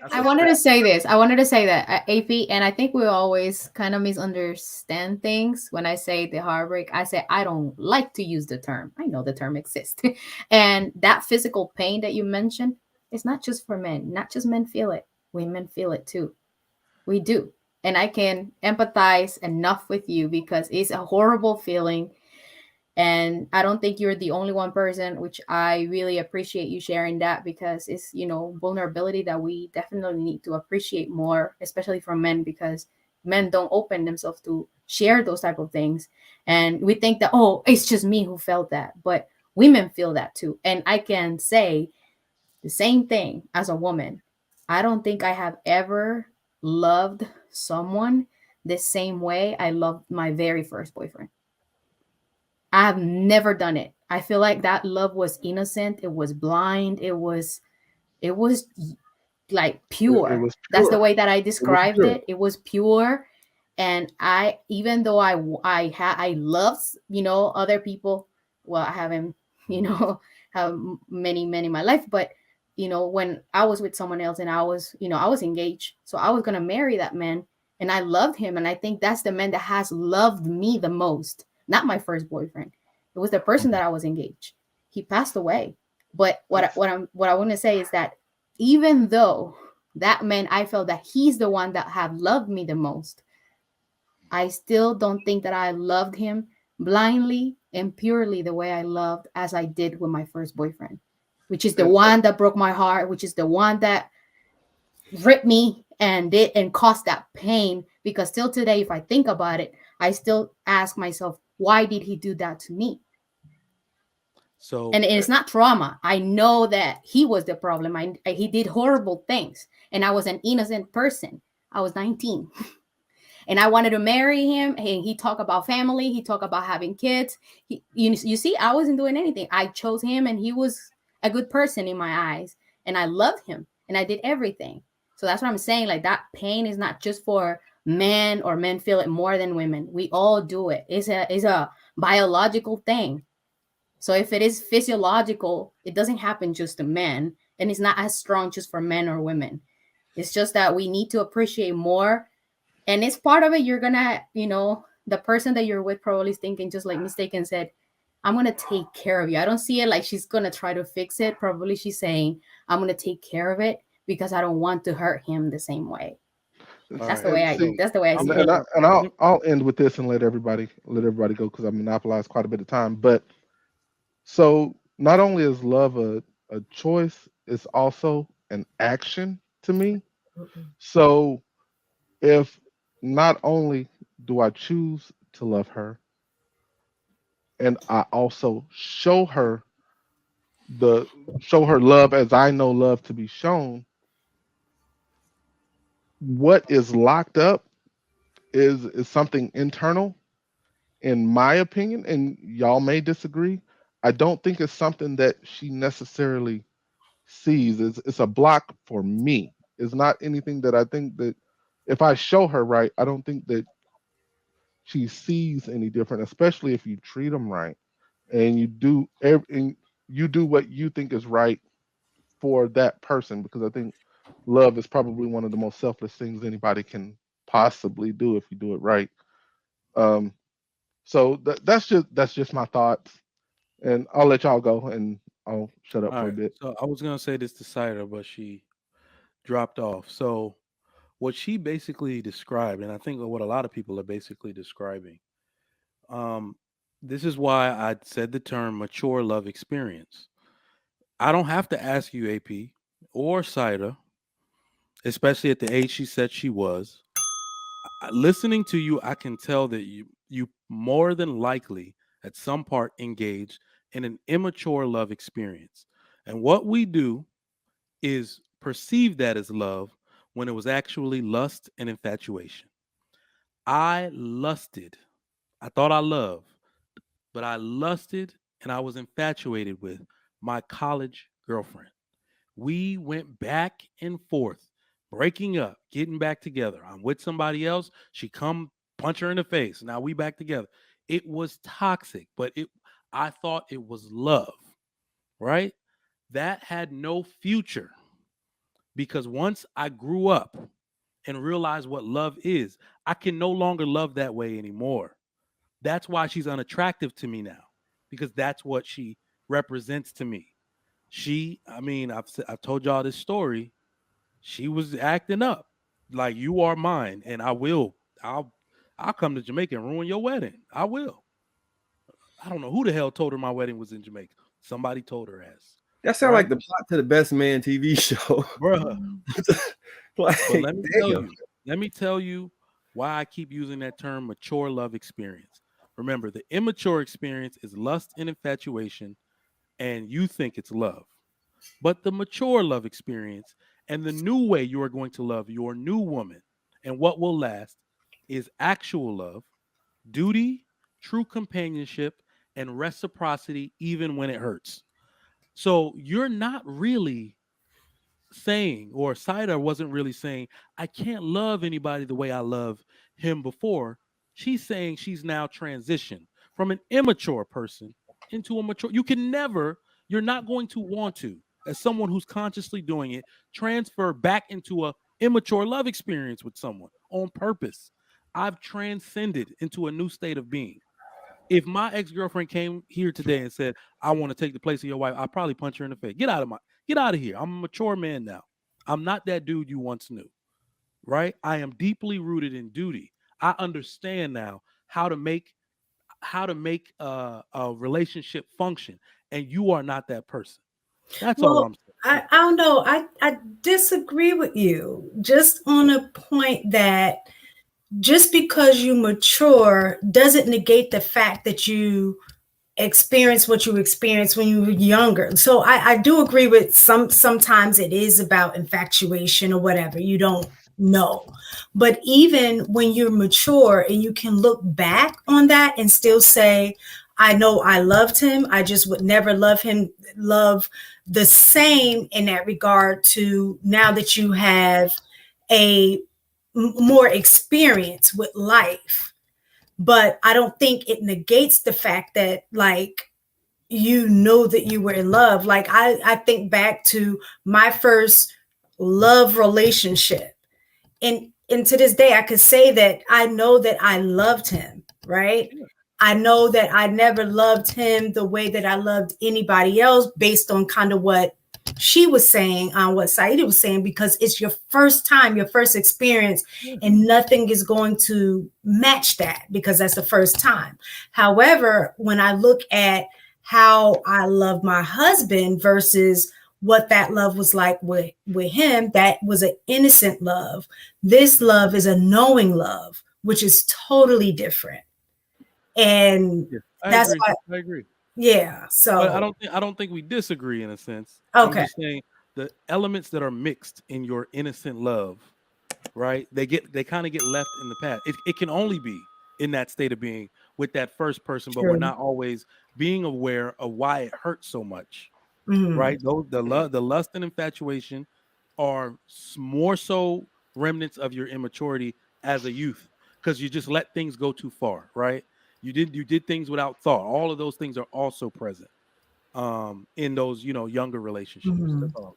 That's I a wanted to fact. say this. I wanted to say that AP, and I think we always kind of misunderstand things. When I say the heartbreak, I say I don't like to use the term. I know the term exists, and that physical pain that you mentioned is not just for men. Not just men feel it. Women feel it too. We do, and I can empathize enough with you because it's a horrible feeling, and I don't think you're the only one person, which I really appreciate you sharing that, because it's, vulnerability that we definitely need to appreciate more, especially from men, because men don't open themselves to share those type of things. And we think that, oh, it's just me who felt that, but women feel that too. And I can say the same thing as a woman. I don't think I have ever loved someone the same way I loved my very first boyfriend. I've never done it. I feel like that love was innocent. It was blind. It was like It pure. was That's the pure. way that I It was described pure. it. It was pure, and I, even though I loved, other people. Well, I haven't, you know have many in my life, but when I was with someone else, and I was engaged, so I was gonna marry that man, and I loved him, and I think that's the man that has loved me the most. Not my first boyfriend. It was the person that I was engaged. He passed away. But That's what I want to say is that even though that man, I felt that he's the one that have loved me the most, I still don't think that I loved him blindly and purely the way I loved as I did with my first boyfriend, which is the And one that broke my heart, which is the one that ripped me and did and caused that pain. Because still today, if I think about it, I still ask myself, why did he do that to me? so. And it's not trauma. I know that he was the problem. He did horrible things, and I was an innocent person. I was 19, and I wanted to marry him. And he talked about family. He talked about having kids. You see, I wasn't doing anything. I chose him, and he was a good person in my eyes, and I loved him, and I did everything. So that's what I'm saying. Like, that pain is not just for men, or men feel it more than women. We all do it. It's a biological thing. So if it is physiological, it doesn't happen just to men, and it's not as strong just for men or women. It's just that we need to appreciate more, and it's part of it. You're gonna, the person that you're with probably is thinking, just like Mistaken said, I'm gonna take care of you. I don't see it like she's gonna try to fix it. Probably she's saying, I'm gonna take care of it because I don't want to hurt him the same way. All That's right. the way and I. see, That's the way I I'm see and it. I gonna. and I'll Let, I'll end with this and let everybody go because I monopolized quite a bit of time. But so not only is love a choice, it's also an action to me. So if not only do I choose to love her, and I also the show her love as I know love to be shown, what is locked up is something internal, in my opinion, and y'all may disagree. I don't think it's something that she necessarily sees. It's a block for me. It's not anything that I think that if I show her right, I don't think that she sees any different, especially if you treat them right and and you do what you think is right for that person, because I think love is probably one of the most selfless things anybody can possibly do if you do it right. Um, so that's just my thoughts, and I'll let y'all go, and I'll shut up all for a right. bit. So I was gonna say this to Cider, but she dropped off. So what she basically described, and I think what a lot of people are basically describing, um, this is why I said the term mature love experience. I don't have to ask you, AP or Cider, especially at the age she said she was. Listening to you, I can tell that you more than likely at some part engaged in an immature love experience. And what we do is perceive that as love when it was actually lust and infatuation. I lusted. I thought I loved, but I lusted and I was infatuated with my college girlfriend. We went back and forth, breaking up, getting back together. I'm with somebody else. She come punch her in the face. Now we back together. It was toxic, but it I thought it was love, right? That had no future. because once I grew up and realized what love is, I can no longer love that way anymore. That's why she's unattractive to me now, because that's what she represents to me. I mean, I've told y'all this story. She was acting up like, you are mine, and I'll I'll come to Jamaica and ruin your wedding. I will. I don't know who the hell told her my wedding was in Jamaica. Somebody told her ass, That sounds right, like the plot to the Best Man TV show. bruh. Like, But let me tell damn. you, let me tell you why I keep using that term, mature love experience. Remember, the immature experience is lust and infatuation, and you think it's love. But the mature love experience and the new way you are going to love your new woman and what will last is actual love, duty, true companionship, and reciprocity, even when it hurts. So you're not really saying, or Saida wasn't really saying, I can't love anybody the way I love him before. She's saying she's now transitioned from an immature person into a mature. You can never, you're not going to want to, as someone who's consciously doing it, transfer back into a immature love experience with someone on purpose. I've transcended into a new state of being. If my ex-girlfriend came here today and said, I want to take the place of your wife, I'd probably punch her in the face. Get out of here. I'm a mature man now. I'm not that dude you once knew. Right? I am deeply rooted in duty. I understand now how to make a relationship function. And you are not that person. That's all Well, I'm saying. I don't know. I disagree with you just on a point that just because you mature doesn't negate the fact that you experience what you experienced when you were younger. So I do agree with sometimes it is about infatuation or whatever. You don't know. But even when you're mature and you can look back on that and still say, I know I loved him. I just would never love the same in that regard to now that you have a more experience with life. But I don't think it negates the fact that like you know that you were in love. Like I think back to my first love relationship. And to this day I could say that I know that I loved him, right? Yeah. I know that I never loved him the way that I loved anybody else based on kind of what she was saying, on what Saida was saying, because it's your first time, your first experience, and nothing is going to match that because that's the first time. However, when I look at how I love my husband versus what that love was like with him, that was an innocent love. This love is a knowing love, which is totally different. And Yeah, I that's agree. why, I agree. yeah. But So, I don't think we disagree in a sense. I'm okay. just saying the elements that are mixed in your innocent love, right? They kind of get left in the past. It can only be in that state of being with that first person, but we're True. not always being aware of why it hurts so much, Mhm. right? Those the lust and infatuation are more so remnants of your immaturity as a youth, because you just let things go too far, right? You did things without thought. All of those things are also present in those younger relationships. Mhm. That's all.